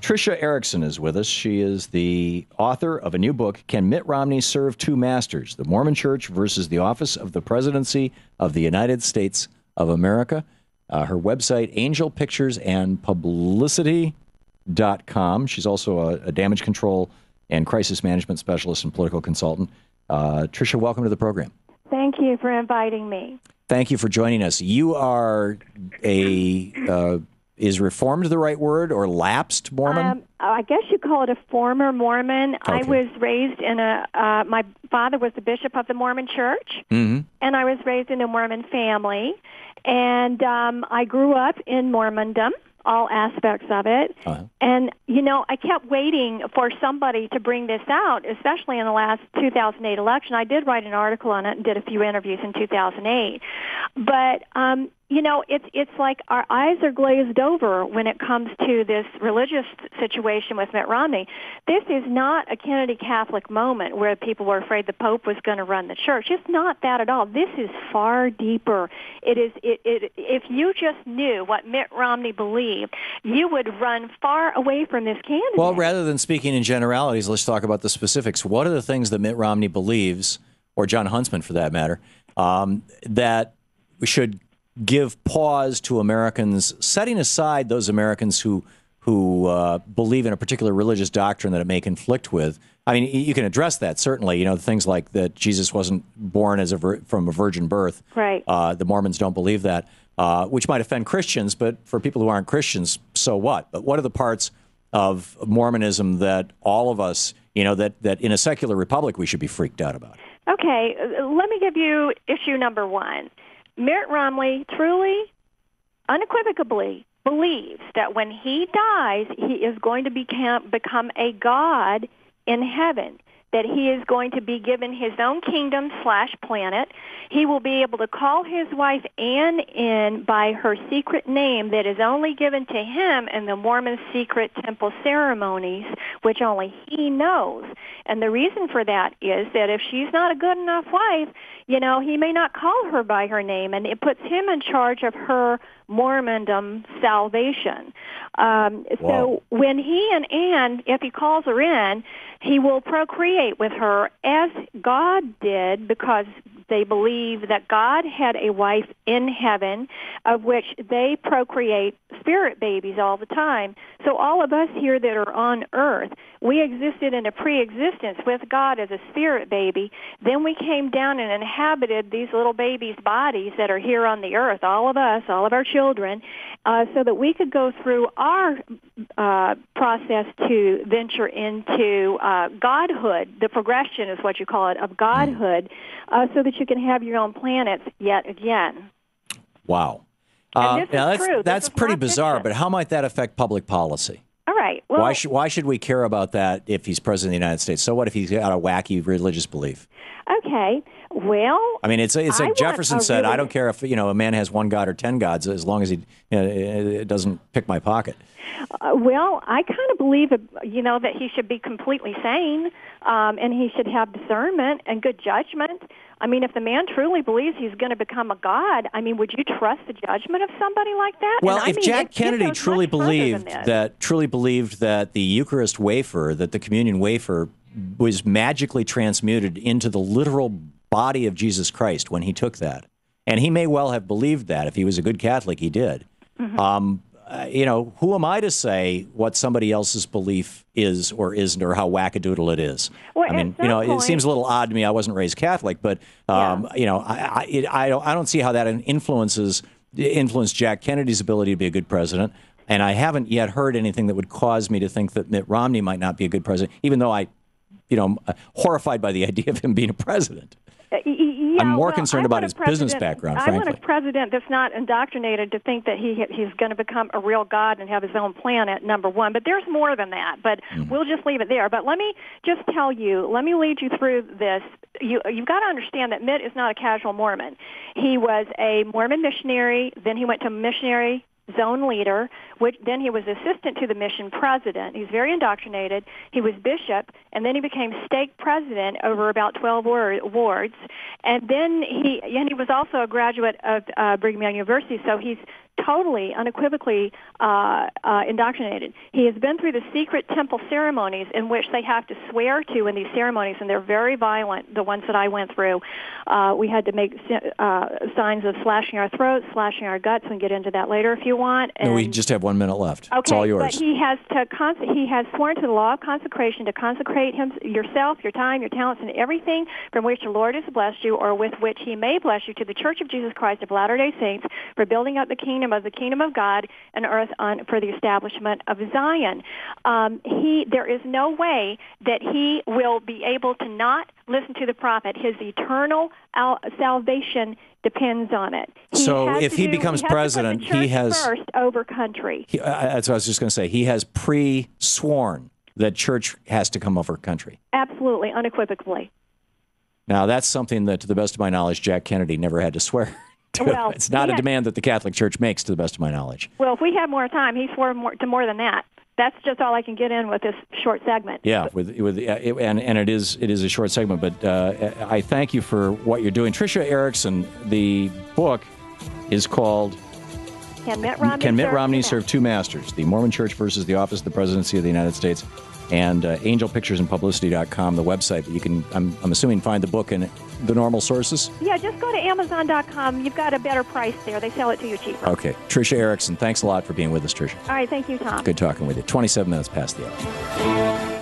Tricia Erickson is with us. She is the author of a new book, Can Mitt Romney Serve Two Masters? The Mormon Church versus the Office of the Presidency of the United States of America. Her website, angelpicturesandpublicity.com. She's also a damage control and crisis management specialist and political consultant. Tricia, welcome to the program. Thank you for inviting me. Thank you for joining us. You are is Reformed the right word, or lapsed Mormon? I guess you call it a former Mormon. Okay. I was raised in my father was the bishop of the Mormon Church, and I was raised in a Mormon family. And I grew up in Mormondom, all aspects of it. And, you know, I kept waiting for somebody to bring this out, especially in the last 2008 election. I did write an article on it and did a few interviews in 2008. But, you know, it's like our eyes are glazed over when it comes to this religious situation with Mitt Romney. This is not a Kennedy Catholic moment where people were afraid the Pope was going to run the church. It's not that at all. This is far deeper. If you just knew what Mitt Romney believed, you would run far away from this candidate. Well, rather than speaking in generalities, let's talk about the specifics. What are the things that Mitt Romney believes, or John Huntsman for that matter, that we should give pause to Americans, setting aside those Americans who believe in a particular religious doctrine that it may conflict with? I mean, you can address that, certainly. You know, things like that Jesus wasn't born as from a virgin birth. Right. The Mormons don't believe that, which might offend Christians, but for people who aren't Christians, so what? But what are the parts of Mormonism that all of us, you know, that in a secular republic we should be freaked out about? Okay, let me give you issue number one. Mitt Romney truly, unequivocally believes that when he dies, he is going to become a god in heaven, that he is going to be given his own kingdom/planet. He will be able to call his wife Anne in by her secret name that is only given to him in the Mormon secret temple ceremonies, which only he knows. And the reason for that is that if she's not a good enough wife, you know, he may not call her by her name, and it puts him in charge of her Mormondom salvation. So when he and Anne, if he calls her in, he will procreate with her as God did, because they believe that God had a wife in heaven of which they procreate spirit babies all the time. So all of us here that are on earth, we existed in a pre-existence with God as a spirit baby. Then we came down and inhabited these little babies' bodies that are here on the earth, all of us, all of our children, so that we could go through our process to venture into godhood. The progression is what you call it, of godhood, so that you can have your own planets yet again. Wow. And this is true. That's pretty bizarre, but how might that affect public policy? All right. Well, why should we care about that if he's president of the United States? So what if he's got a wacky religious belief? Okay. Well, I mean, it's like Jefferson said, I don't care if, you know, a man has one god or 10 gods as long as it doesn't pick my pocket. Well, I kind of believe, you know, that he should be completely sane, and he should have discernment and good judgment. I mean, if the man truly believes he's going to become a god, I mean, would you trust the judgment of somebody like that? Well, if Jack Kennedy truly believed that the Eucharist wafer, that the communion wafer was magically transmuted into the literal body of Jesus Christ when he took that, and he may well have believed that. If he was a good Catholic, he did. You know, who am I to say what somebody else's belief is or isn't, or how wackadoodle it is? Well, I mean, you know, it seems a little odd to me. I wasn't raised Catholic, but you know, I don't see how that influenced Jack Kennedy's ability to be a good president. And I haven't yet heard anything that would cause me to think that Mitt Romney might not be a good president, even though I'm horrified by the idea of him being a president. I'm more concerned about his business background, frankly. I want a president that's not indoctrinated to think that he's going to become a real god and have his own planet, number one. But there's more than that, but we'll just leave it there. But let me just tell you, let me lead you through this. You've got to understand that Mitt is not a casual Mormon. He was a Mormon missionary, then he went to missionary zone leader, which then he was assistant to the mission president. He's very indoctrinated. He was bishop, and then he became stake president over about 12 wards. And then he was also a graduate of Brigham Young University, so he's totally, unequivocally indoctrinated. He has been through the secret temple ceremonies in which they have to swear to in these ceremonies, and they're very violent, the ones that I went through. We had to make signs of slashing our throats, slashing our guts, and get into that later if you want. And we just have 1 minute left. Okay, it's all yours. But he has sworn to the law of consecration to consecrate yourself, your time, your talents, and everything from which the Lord has blessed you or with which he may bless you to the Church of Jesus Christ of Latter-day Saints for building up the kingdom of God and earth for the establishment of Zion. There is no way that he will be able to not listen to the prophet. His eternal salvation depends on it. So if he becomes president, he has first over country. That's what I was just going to say. He has pre-sworn that church has to come over country. Absolutely, unequivocally. Now, that's something that, to the best of my knowledge, Jack Kennedy never had to swear to. Well, it's not a demand that the Catholic Church makes, to the best of my knowledge. Well, if we had more time, he swore to more than that. That's just all I can get in with this short segment. Yeah, and it is a short segment, but I thank you for what you're doing. Tricia Erickson, the book is called Can Mitt Romney Serve Two Masters? The Mormon Church versus the Office of the Presidency of the United States, and angelpicturesandpublicity.com, the website. But you can, I'm assuming, find the book in the normal sources? Yeah, just go to Amazon.com. You've got a better price there. They sell it to you cheaper. Okay. Tricia Erickson, thanks a lot for being with us, Tricia. All right, thank you, Tom. Good talking with you. 27 minutes past the hour.